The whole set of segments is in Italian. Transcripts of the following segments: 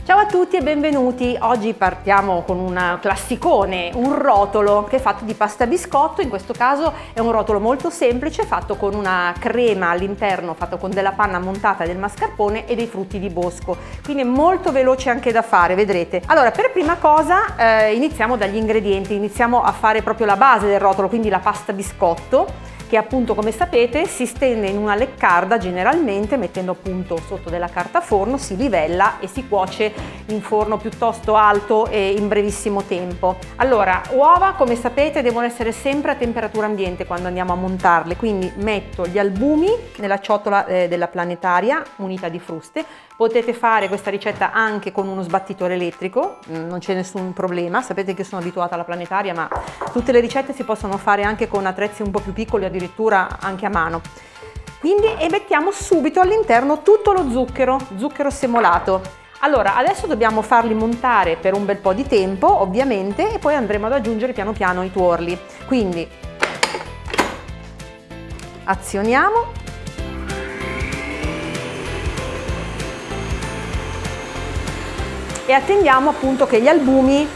Ciao a tutti e benvenuti. Oggi partiamo con un classicone, un rotolo che è fatto di pasta biscotto. In questo caso è un rotolo molto semplice, fatto con una crema all'interno, fatto con della panna montata, del mascarpone e dei frutti di bosco. Quindi è molto veloce anche da fare, vedrete. Allora, per prima cosa iniziamo dagli ingredienti, iniziamo a fare proprio la base del rotolo, quindi la pasta biscotto, che appunto, come sapete, si stende in una leccarda generalmente, mettendo appunto sotto della carta forno, si livella e si cuoce in forno piuttosto alto e in brevissimo tempo. Allora, uova, come sapete, devono essere sempre a temperatura ambiente quando andiamo a montarle, quindi metto gli albumi nella ciotola della planetaria munita di fruste. Potete fare questa ricetta anche con uno sbattitore elettrico, non c'è nessun problema. Sapete che sono abituata alla planetaria, ma tutte le ricette si possono fare anche con attrezzi un po' più piccoli, addirittura anche a mano. Quindi mettiamo subito all'interno tutto lo zucchero semolato. Allora, adesso dobbiamo farli montare per un bel po' di tempo, ovviamente, e poi andremo ad aggiungere piano piano i tuorli. Quindi azioniamo. E attendiamo appunto che gli albumi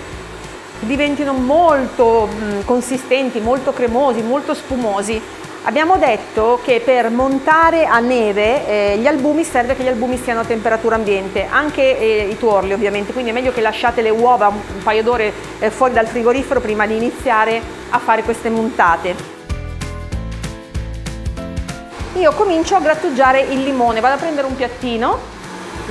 diventino molto consistenti, molto cremosi, molto spumosi. Abbiamo detto che per montare a neve gli albumi serve che gli albumi siano a temperatura ambiente, anche i tuorli ovviamente, quindi è meglio che lasciate le uova un paio d'ore fuori dal frigorifero prima di iniziare a fare queste montate. Io comincio a grattugiare il limone, vado a prendere un piattino.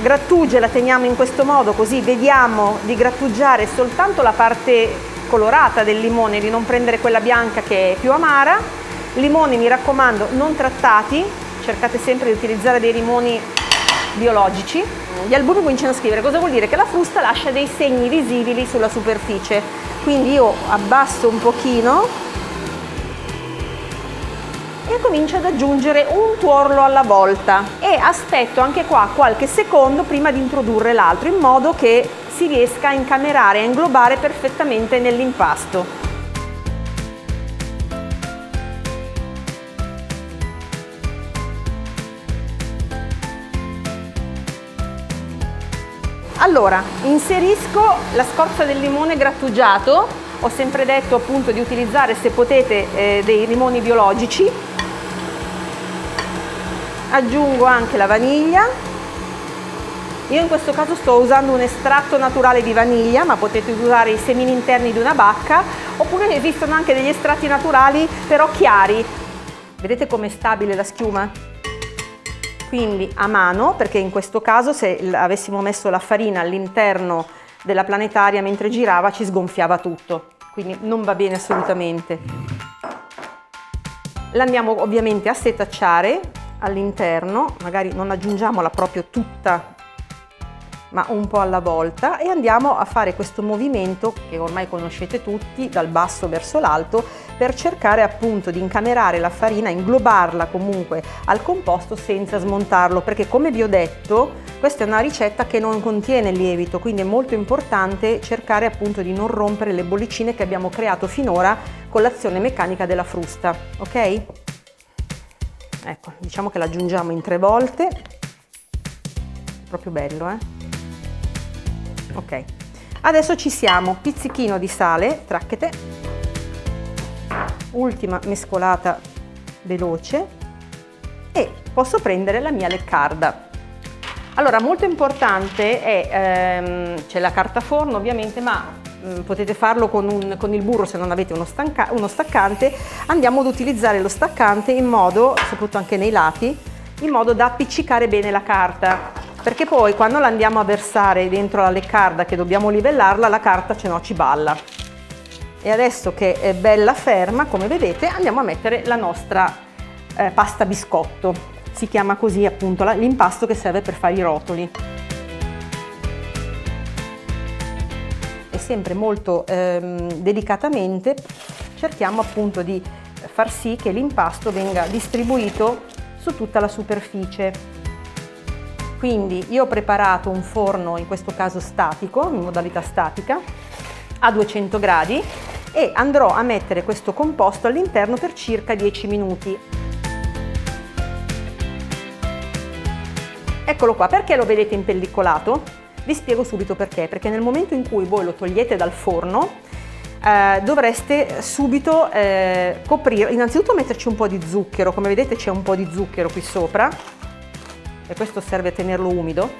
Grattugia la teniamo in questo modo, così vediamo di grattugiare soltanto la parte colorata del limone, di non prendere quella bianca che è più amara. Limoni, mi raccomando, non trattati, cercate sempre di utilizzare dei limoni biologici. Gli albumi cominciano a scrivere, cosa vuol dire? Che la frusta lascia dei segni visibili sulla superficie, quindi io abbasso un pochino e comincio ad aggiungere un tuorlo alla volta e aspetto anche qua qualche secondo prima di introdurre l'altro, in modo che si riesca a incamerare, a inglobare perfettamente nell'impasto. Allora, inserisco la scorza del limone grattugiato. Ho sempre detto appunto di utilizzare, se potete, dei limoni biologici. Aggiungo anche la vaniglia. Io in questo caso sto usando un estratto naturale di vaniglia, ma potete usare i semini interni di una bacca, oppure esistono anche degli estratti naturali però chiari. Vedete com'è stabile la schiuma? Quindi a mano, perché in questo caso se avessimo messo la farina all'interno della planetaria mentre girava ci sgonfiava tutto, quindi non va bene assolutamente. L'andiamo ovviamente a setacciare all'interno, magari non aggiungiamola proprio tutta, ma un po' alla volta, e andiamo a fare questo movimento che ormai conoscete tutti, dal basso verso l'alto, per cercare appunto di incamerare la farina, inglobarla comunque al composto senza smontarlo, perché come vi ho detto questa è una ricetta che non contiene lievito, quindi è molto importante cercare appunto di non rompere le bollicine che abbiamo creato finora con l'azione meccanica della frusta, ok? Ecco, diciamo che l'aggiungiamo in 3 volte, proprio bello, Ok, adesso ci siamo, pizzichino di sale, tracchete, ultima mescolata veloce e posso prendere la mia leccarda. Allora, molto importante è, c'è la carta forno ovviamente, ma potete farlo con il burro se non avete uno staccante. Andiamo ad utilizzare lo staccante in modo, soprattutto anche nei lati, in modo da appiccicare bene la carta, perché poi quando la andiamo a versare dentro la leccarda che dobbiamo livellarla, la carta ci balla. E adesso che è bella ferma, come vedete, andiamo a mettere la nostra pasta biscotto. Si chiama così appunto l'impasto che serve per fare i rotoli. E sempre molto delicatamente cerchiamo appunto di far sì che l'impasto venga distribuito su tutta la superficie. Quindi io ho preparato un forno, in questo caso statico, in modalità statica, a 200 gradi, e andrò a mettere questo composto all'interno per circa 10 minuti. Eccolo qua, perché lo vedete impellicolato? Vi spiego subito perché, perché nel momento in cui voi lo togliete dal forno dovreste subito coprire, innanzitutto metterci un po' di zucchero, come vedete c'è un po' di zucchero qui sopra e questo serve a tenerlo umido,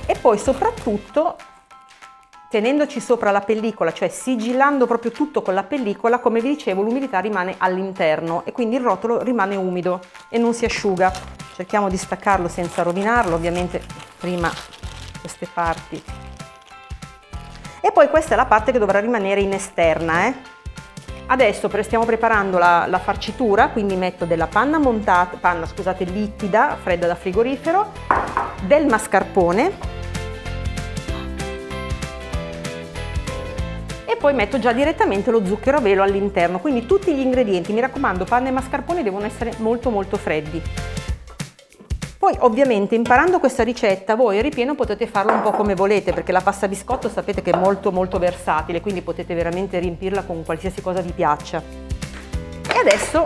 e poi soprattutto tenendoci sopra la pellicola, cioè sigillando proprio tutto con la pellicola, come vi dicevo l'umidità rimane all'interno e quindi il rotolo rimane umido e non si asciuga. Cerchiamo di staccarlo senza rovinarlo, ovviamente prima queste parti. E poi questa è la parte che dovrà rimanere in esterna. Adesso stiamo preparando la farcitura, quindi metto della panna liquida, fredda da frigorifero, del mascarpone e poi metto già direttamente lo zucchero a velo all'interno, quindi tutti gli ingredienti, mi raccomando, panna e mascarpone devono essere molto molto freddi. Poi ovviamente imparando questa ricetta voi il ripieno potete farlo un po' come volete, perché la pasta biscotto sapete che è molto molto versatile, quindi potete veramente riempirla con qualsiasi cosa vi piaccia. E adesso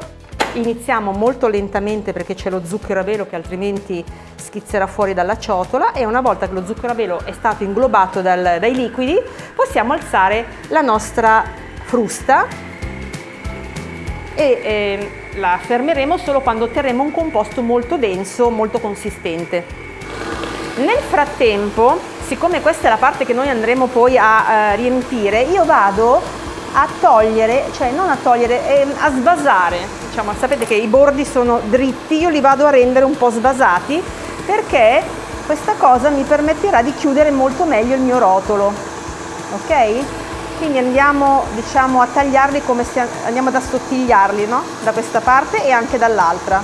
iniziamo molto lentamente perché c'è lo zucchero a velo che altrimenti schizzerà fuori dalla ciotola, e una volta che lo zucchero a velo è stato inglobato dai liquidi possiamo alzare la nostra frusta e la fermeremo solo quando otterremo un composto molto denso, molto consistente. Nel frattempo, siccome questa è la parte che noi andremo poi a riempire, io vado a togliere, cioè non a togliere, a svasare. Diciamo, sapete che i bordi sono dritti, io li vado a rendere un po' svasati perché questa cosa mi permetterà di chiudere molto meglio il mio rotolo, ok? Quindi andiamo, diciamo, a tagliarli come se andiamo ad assottigliarli, no? Da questa parte e anche dall'altra.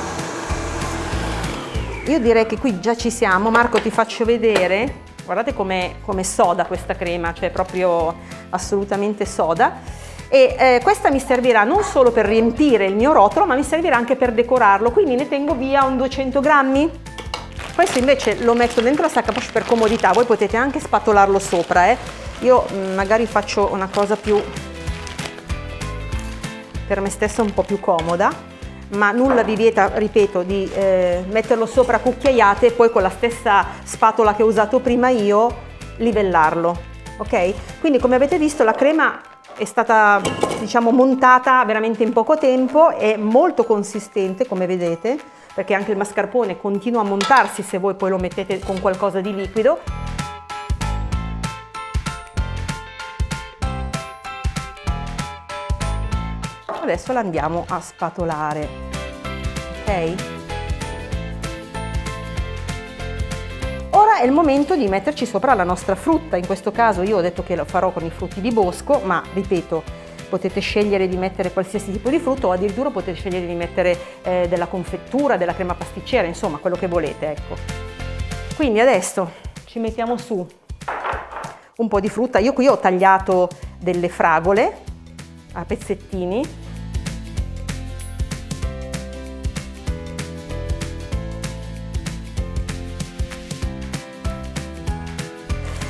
Io direi che qui già ci siamo. Marco, ti faccio vedere. Guardate com'è soda questa crema, cioè proprio assolutamente soda. E questa mi servirà non solo per riempire il mio rotolo, ma mi servirà anche per decorarlo. Quindi ne tengo via un 200 grammi. Questo invece lo metto dentro la sacca poche per comodità. Voi potete anche spatolarlo sopra, Io magari faccio una cosa più per me stessa, un po' più comoda, ma nulla vi vieta, ripeto, di metterlo sopra a cucchiaiate e poi con la stessa spatola che ho usato prima io livellarlo, ok? Quindi come avete visto la crema è stata, diciamo, montata veramente in poco tempo, è molto consistente come vedete, perché anche il mascarpone continua a montarsi se voi poi lo mettete con qualcosa di liquido. Adesso la andiamo a spatolare, ok? Ora è il momento di metterci sopra la nostra frutta. In questo caso io ho detto che lo farò con i frutti di bosco, ma ripeto, potete scegliere di mettere qualsiasi tipo di frutto o addirittura potete scegliere di mettere della confettura, della crema pasticcera, insomma quello che volete, ecco. Quindi adesso ci mettiamo su un po' di frutta. Io qui ho tagliato delle fragole a pezzettini.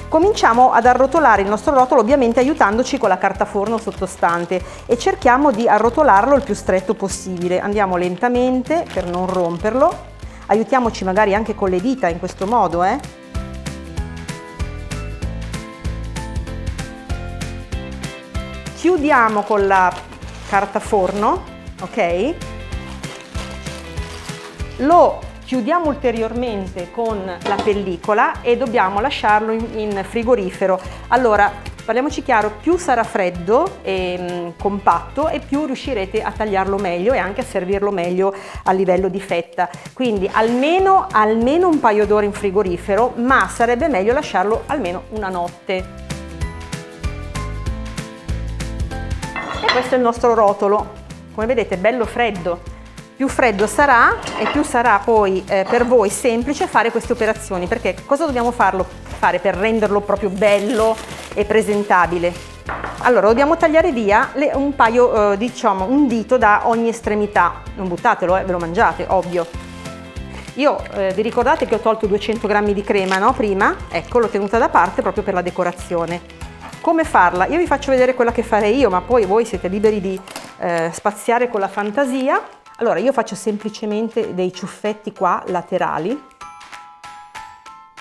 Cominciamo ad arrotolare il nostro rotolo, ovviamente aiutandoci con la carta forno sottostante, e cerchiamo di arrotolarlo il più stretto possibile. Andiamo lentamente per non romperlo, aiutiamoci magari anche con le dita in questo modo, Chiudiamo con la carta forno, ok? Lo chiudiamo ulteriormente con la pellicola e dobbiamo lasciarlo in frigorifero. Allora, parliamoci chiaro, più sarà freddo e compatto e più riuscirete a tagliarlo meglio e anche a servirlo meglio a livello di fetta. Quindi almeno un paio d'ore in frigorifero, ma sarebbe meglio lasciarlo almeno una notte. E questo è il nostro rotolo, come vedete bello freddo. Più freddo sarà e più sarà poi per voi semplice fare queste operazioni, perché cosa dobbiamo fare per renderlo proprio bello e presentabile? Allora dobbiamo tagliare via un paio, diciamo un dito da ogni estremità, non buttatelo, ve lo mangiate, ovvio. Io vi ricordate che ho tolto 200 grammi di crema, no? Prima, ecco, l'ho tenuta da parte proprio per la decorazione. Come farla? Io vi faccio vedere quella che farei io, ma poi voi siete liberi di spaziare con la fantasia. Allora io faccio semplicemente dei ciuffetti qua laterali,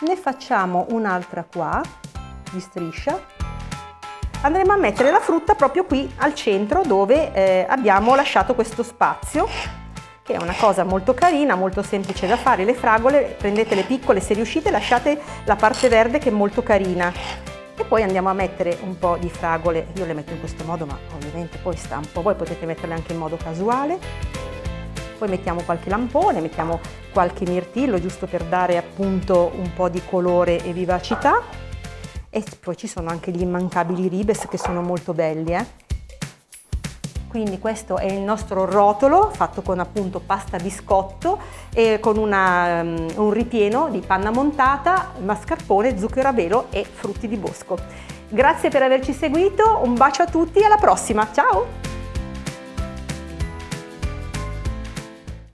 Ne facciamo un'altra qua di striscia. Andremo a mettere la frutta proprio qui al centro dove abbiamo lasciato questo spazio, che è una cosa molto carina, molto semplice da fare. Le fragole prendete le piccole se riuscite, lasciate la parte verde che è molto carina. E poi andiamo a mettere un po' di fragole, io le metto in questo modo ma ovviamente poi sta un po', voi potete metterle anche in modo casuale. Poi mettiamo qualche lampone, mettiamo qualche mirtillo giusto per dare appunto un po' di colore e vivacità. E poi ci sono anche gli immancabili ribes che sono molto belli. Quindi questo è il nostro rotolo fatto con appunto pasta biscotto e con un ripieno di panna montata, mascarpone, zucchero a velo e frutti di bosco. Grazie per averci seguito, un bacio a tutti e alla prossima, ciao!